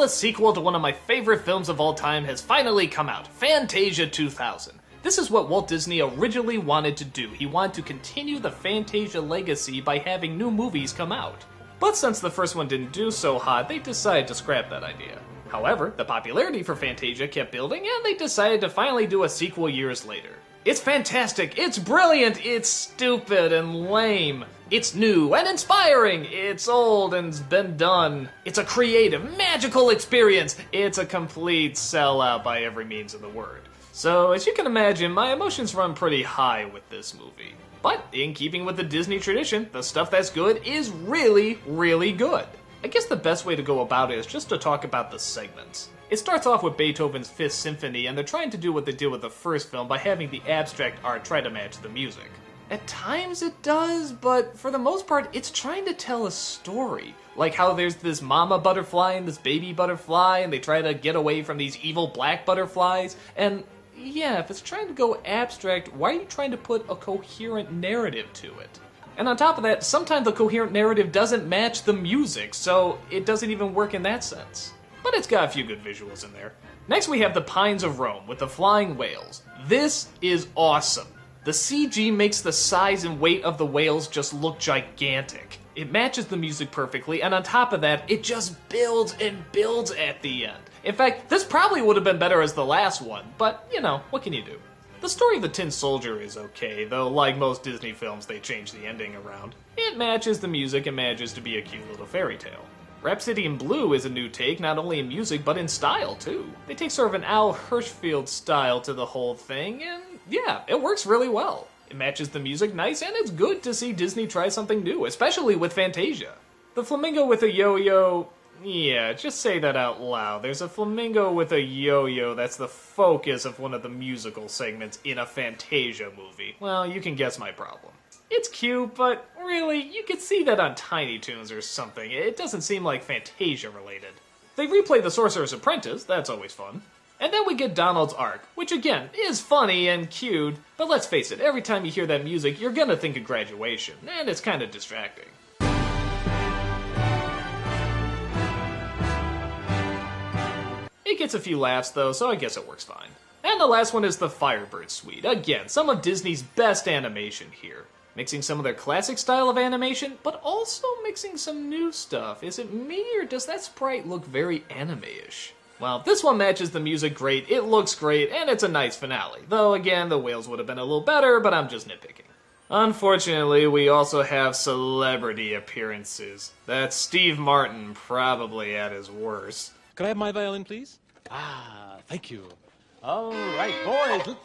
the sequel to one of my favorite films of all time has finally come out, Fantasia 2000. This is what Walt Disney originally wanted to do. He wanted to continue the Fantasia legacy by having new movies come out. But since the first one didn't do so hot, they decided to scrap that idea. However, the popularity for Fantasia kept building, and they decided to finally do a sequel years later. It's fantastic, it's brilliant, it's stupid and lame. It's new and inspiring, it's old and's been done. It's a creative, magical experience. It's a complete sellout by every means of the word. So, as you can imagine, my emotions run pretty high with this movie. But, in keeping with the Disney tradition, the stuff that's good is really, really good. I guess the best way to go about it is just to talk about the segments. It starts off with Beethoven's Fifth Symphony, and they're trying to do what they did with the first film by having the abstract art try to match the music. At times it does, but for the most part, it's trying to tell a story. Like how there's this mama butterfly and this baby butterfly, and they try to get away from these evil black butterflies, and yeah, if it's trying to go abstract, why are you trying to put a coherent narrative to it? And on top of that, sometimes the coherent narrative doesn't match the music, so it doesn't even work in that sense. But it's got a few good visuals in there. Next we have the Pines of Rome with the flying whales. This is awesome. The CG makes the size and weight of the whales just look gigantic. It matches the music perfectly, and on top of that, it just builds and builds at the end. In fact, this probably would have been better as the last one, but you know, what can you do? The story of the Tin Soldier is okay, though like most Disney films, they change the ending around. It matches the music and manages to be a cute little fairy tale. Rhapsody in Blue is a new take, not only in music, but in style, too. They take sort of an Al Hirschfeld style to the whole thing, and yeah, it works really well. It matches the music nice, and it's good to see Disney try something new, especially with Fantasia. The flamingo with a yo-yo, yeah, just say that out loud. There's a flamingo with a yo-yo that's the focus of one of the musical segments in a Fantasia movie. Well, you can guess my problem. It's cute, but really, you could see that on Tiny Toons or something. It doesn't seem like Fantasia related. They replay The Sorcerer's Apprentice, that's always fun. And then we get Donald's Ark, which again, is funny and cute, but let's face it, every time you hear that music, you're gonna think of graduation, and it's kinda distracting. It gets a few laughs though, so I guess it works fine. And the last one is the Firebird Suite. Again, some of Disney's best animation here. Mixing some of their classic style of animation, but also mixing some new stuff. Is it me, or does that sprite look very anime-ish? Well, this one matches the music great, it looks great, and it's a nice finale. Though, again, the whales would have been a little better, but I'm just nitpicking. Unfortunately, we also have celebrity appearances. That's Steve Martin, probably at his worst. Could I have my violin, please? Ah, thank you. All right, boys, let's...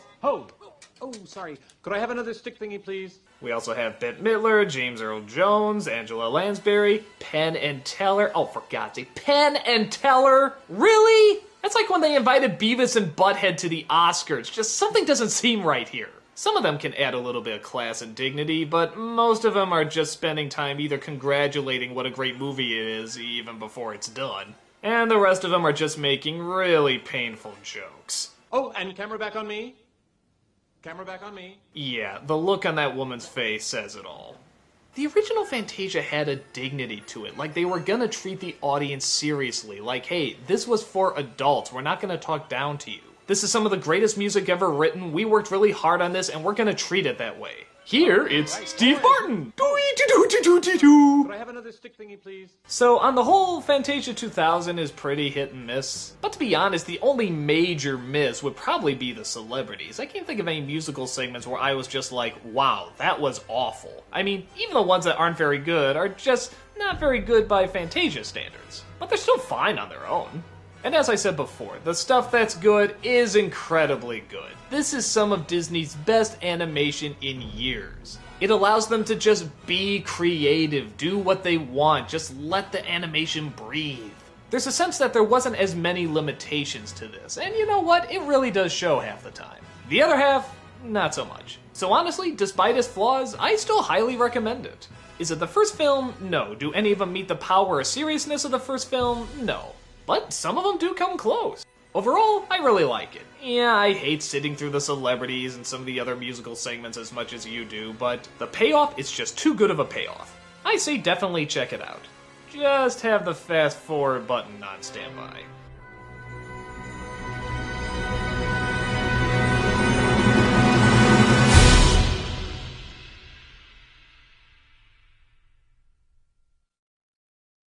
Oh, sorry. Could I have another stick thingy, please? We also have Bette Midler, James Earl Jones, Angela Lansbury, Penn and Teller. Oh, for God's sake, Penn and Teller? Really? That's like when they invited Beavis and Butthead to the Oscars. Just something doesn't seem right here. Some of them can add a little bit of class and dignity, but most of them are just spending time either congratulating what a great movie it is, even before it's done, and the rest of them are just making really painful jokes. Oh, and camera back on me. Camera back on me. Yeah, the look on that woman's face says it all. The original Fantasia had a dignity to it, like they were gonna treat the audience seriously, like, hey, this was for adults, we're not gonna talk down to you. This is some of the greatest music ever written, we worked really hard on this, and we're gonna treat it that way. Here, it's right, Steve Martin! Could I have another stick thingy, please? So, on the whole, Fantasia 2000 is pretty hit and miss. But to be honest, the only major miss would probably be the celebrities. I can't think of any musical segments where I was just like, wow, that was awful. I mean, even the ones that aren't very good are just not very good by Fantasia standards. But they're still fine on their own. And as I said before, the stuff that's good is incredibly good. This is some of Disney's best animation in years. It allows them to just be creative, do what they want, just let the animation breathe. There's a sense that there wasn't as many limitations to this, and you know what? It really does show half the time. The other half, not so much. So honestly, despite its flaws, I still highly recommend it. Is it the first film? No. Do any of them meet the power or seriousness of the first film? No. But some of them do come close. Overall, I really like it. Yeah, I hate sitting through the celebrities and some of the other musical segments as much as you do, but the payoff is just too good of a payoff. I say definitely check it out. just have the fast forward button on standby.